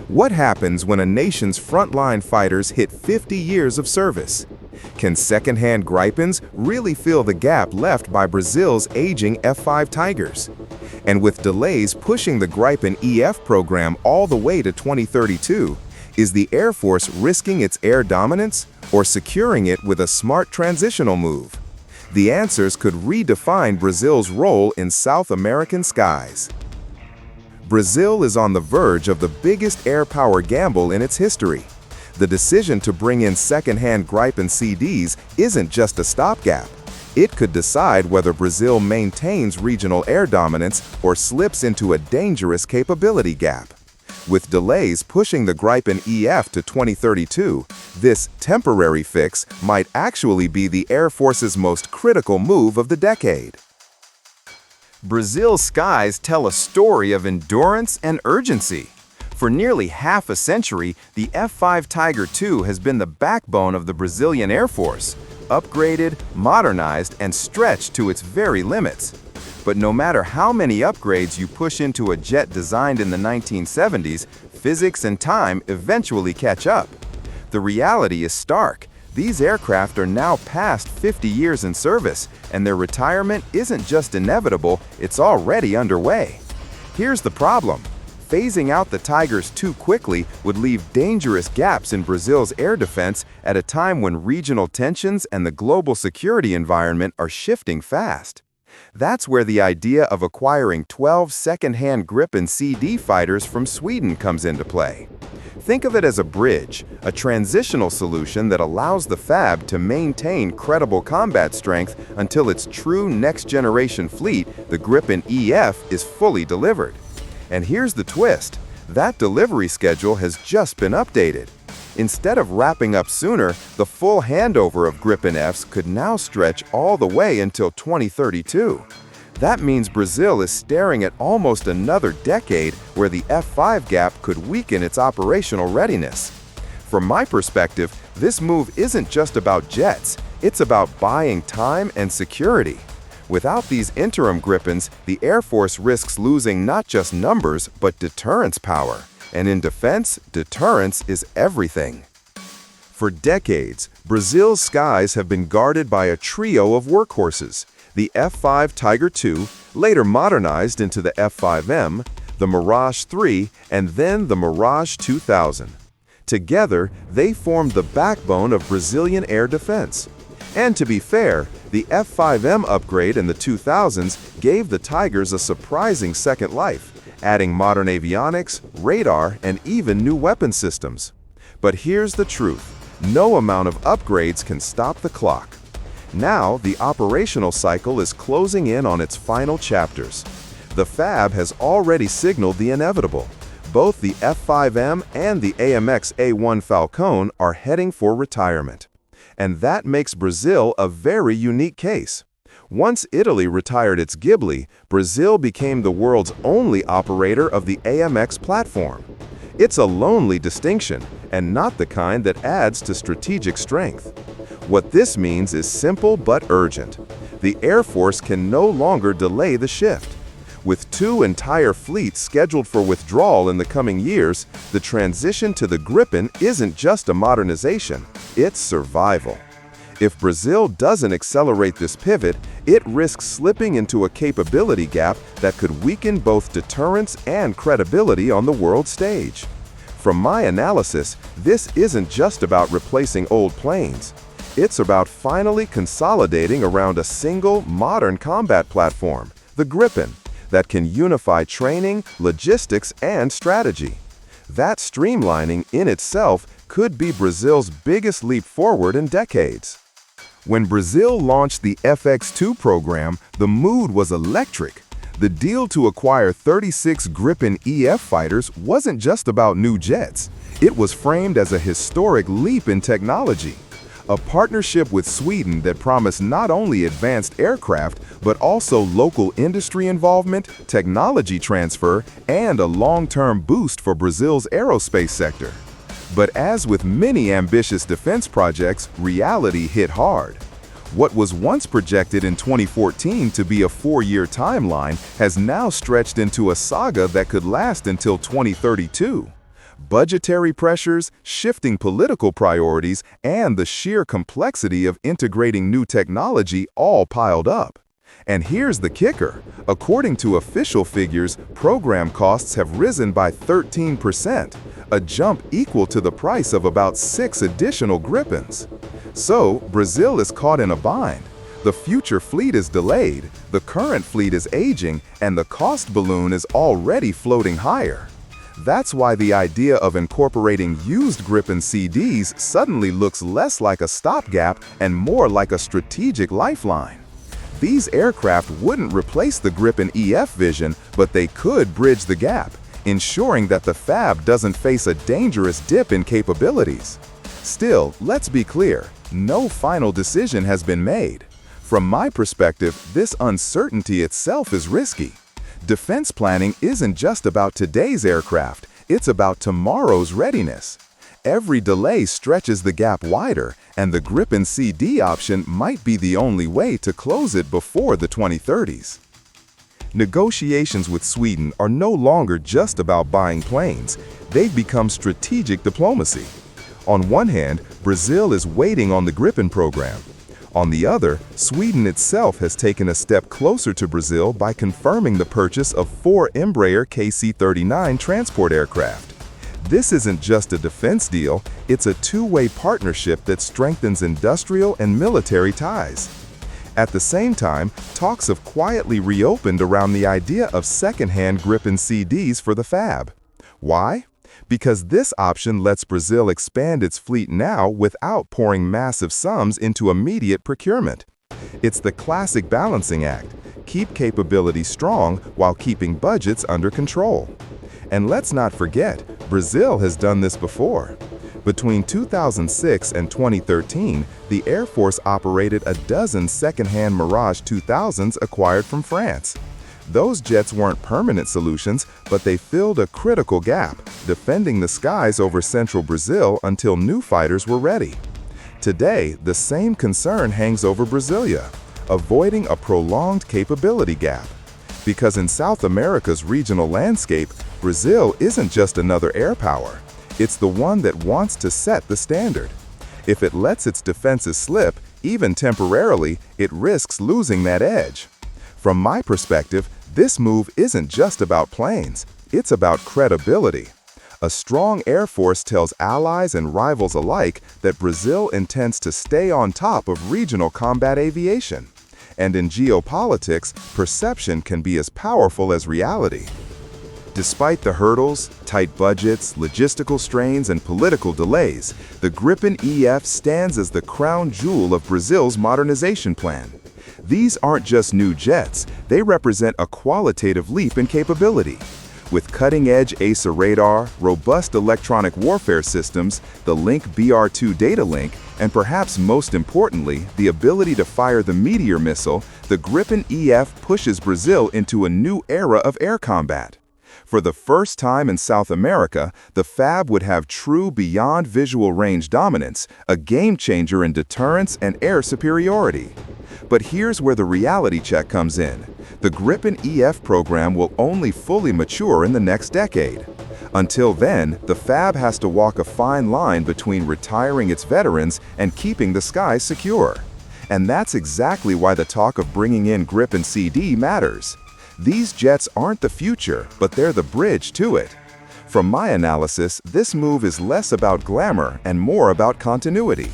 What happens when a nation's frontline fighters hit 50 years of service? Can second-hand Gripens really fill the gap left by Brazil's aging F-5 Tigers? And with delays pushing the Gripen EF program all the way to 2032, is the Air Force risking its air dominance or securing it with a smart transitional move? The answers could redefine Brazil's role in South American skies. Brazil is on the verge of the biggest air power gamble in its history. The decision to bring in second-hand Gripen CDs isn't just a stopgap. It could decide whether Brazil maintains regional air dominance or slips into a dangerous capability gap. With delays pushing the Gripen EF to 2032, this temporary fix might actually be the Air Force's most critical move of the decade. Brazil's skies tell a story of endurance and urgency. For nearly half a century, the F-5 Tiger II has been the backbone of the Brazilian Air Force, upgraded, modernized, and stretched to its very limits. But no matter how many upgrades you push into a jet designed in the 1970s, physics and time eventually catch up. The reality is stark. These aircraft are now past 50 years in service, and their retirement isn't just inevitable, it's already underway. Here's the problem. Phasing out the Tigers too quickly would leave dangerous gaps in Brazil's air defense at a time when regional tensions and the global security environment are shifting fast. That's where the idea of acquiring 12 second-hand Gripen CD fighters from Sweden comes into play. Think of it as a bridge, a transitional solution that allows the FAB to maintain credible combat strength until its true next-generation fleet, the Gripen EF, is fully delivered. And here's the twist. That delivery schedule has just been updated. Instead of wrapping up sooner, the full handover of Gripen Fs could now stretch all the way until 2032. That means Brazil is staring at almost another decade where the F-5 gap could weaken its operational readiness. From my perspective, this move isn't just about jets, it's about buying time and security. Without these interim Gripens, the Air Force risks losing not just numbers, but deterrence power. And in defense, deterrence is everything. For decades, Brazil's skies have been guarded by a trio of workhorses: the F-5 Tiger II, later modernized into the F-5M, the Mirage 3, and then the Mirage 2000. Together, they formed the backbone of Brazilian air defense. And to be fair, the F-5M upgrade in the 2000s gave the Tigers a surprising second life, adding modern avionics, radar, and even new weapon systems. But here's the truth. No amount of upgrades can stop the clock. Now, the operational cycle is closing in on its final chapters. The FAB has already signaled the inevitable. Both the F-5M and the AMX A1 Falcon are heading for retirement. And that makes Brazil a very unique case. Once Italy retired its Ghibli, Brazil became the world's only operator of the AMX platform. It's a lonely distinction, and not the kind that adds to strategic strength. What this means is simple but urgent. The Air Force can no longer delay the shift. With two entire fleets scheduled for withdrawal in the coming years, the transition to the Gripen isn't just a modernization, it's survival. If Brazil doesn't accelerate this pivot, it risks slipping into a capability gap that could weaken both deterrence and credibility on the world stage. From my analysis, this isn't just about replacing old planes. It's about finally consolidating around a single, modern combat platform, the Gripen, that can unify training, logistics, and strategy. That streamlining in itself could be Brazil's biggest leap forward in decades. When Brazil launched the FX2 program, the mood was electric. The deal to acquire 36 Gripen EF fighters wasn't just about new jets. It was framed as a historic leap in technology. A partnership with Sweden that promised not only advanced aircraft, but also local industry involvement, technology transfer, and a long-term boost for Brazil's aerospace sector. But as with many ambitious defense projects, reality hit hard. What was once projected in 2014 to be a 4-year timeline has now stretched into a saga that could last until 2032. Budgetary pressures, shifting political priorities, and the sheer complexity of integrating new technology all piled up. And here's the kicker. According to official figures, program costs have risen by 13%, a jump equal to the price of about 6 additional Gripens. So, Brazil is caught in a bind. The future fleet is delayed, the current fleet is aging, and the cost balloon is already floating higher. That's why the idea of incorporating used Gripen CDs suddenly looks less like a stopgap and more like a strategic lifeline. These aircraft wouldn't replace the Gripen EF vision, but they could bridge the gap, ensuring that the fab doesn't face a dangerous dip in capabilities. Still, let's be clear, no final decision has been made. From my perspective, this uncertainty itself is risky. Defense planning isn't just about today's aircraft, it's about tomorrow's readiness. Every delay stretches the gap wider, and the Gripen CD option might be the only way to close it before the 2030s. Negotiations with Sweden are no longer just about buying planes, they've become strategic diplomacy. On one hand, Brazil is waiting on the Gripen program. On the other, Sweden itself has taken a step closer to Brazil by confirming the purchase of 4 Embraer KC-39 transport aircraft. This isn't just a defense deal, it's a two-way partnership that strengthens industrial and military ties. At the same time, talks have quietly reopened around the idea of second-hand Gripen CDs for the fab. Why? Because this option lets Brazil expand its fleet now without pouring massive sums into immediate procurement. It's the classic balancing act. Keep capability strong while keeping budgets under control. And let's not forget, Brazil has done this before. Between 2006 and 2013, the Air Force operated a dozen second-hand Mirage 2000s acquired from France. Those jets weren't permanent solutions, but they filled a critical gap, defending the skies over central Brazil until new fighters were ready. Today, the same concern hangs over Brasilia, avoiding a prolonged capability gap. Because in South America's regional landscape, Brazil isn't just another air power. It's the one that wants to set the standard. If it lets its defenses slip, even temporarily, it risks losing that edge. From my perspective, this move isn't just about planes, it's about credibility. A strong Air Force tells allies and rivals alike that Brazil intends to stay on top of regional combat aviation. And in geopolitics, perception can be as powerful as reality. Despite the hurdles, tight budgets, logistical strains, and political delays, the Gripen EF stands as the crown jewel of Brazil's modernization plan. These aren't just new jets, they represent a qualitative leap in capability. With cutting-edge AESA radar, robust electronic warfare systems, the Link BR2 data link, and perhaps most importantly, the ability to fire the Meteor missile, the Gripen EF pushes Brazil into a new era of air combat. For the first time in South America, the FAB would have true beyond visual range dominance, a game-changer in deterrence and air superiority. But here's where the reality check comes in. The Gripen EF program will only fully mature in the next decade. Until then, the FAB has to walk a fine line between retiring its veterans and keeping the skies secure. And that's exactly why the talk of bringing in Gripen CD matters. These jets aren't the future, but they're the bridge to it. From my analysis, this move is less about glamour and more about continuity.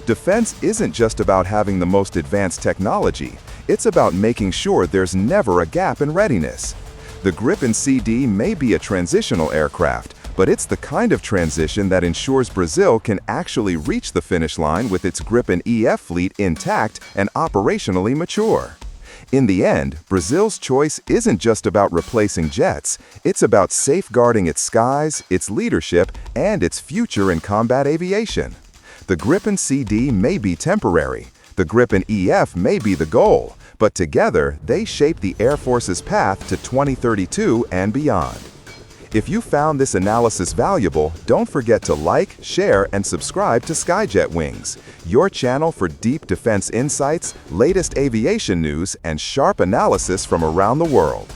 Defense isn't just about having the most advanced technology, it's about making sure there's never a gap in readiness. The Gripen CD may be a transitional aircraft, but it's the kind of transition that ensures Brazil can actually reach the finish line with its Gripen EF fleet intact and operationally mature. In the end, Brazil's choice isn't just about replacing jets, it's about safeguarding its skies, its leadership, and its future in combat aviation. The Gripen CD may be temporary, the Gripen EF may be the goal, but together they shape the Air Force's path to 2032 and beyond. If you found this analysis valuable, don't forget to like, share, and subscribe to SkyJet Wings, your channel for deep defense insights, latest aviation news, and sharp analysis from around the world.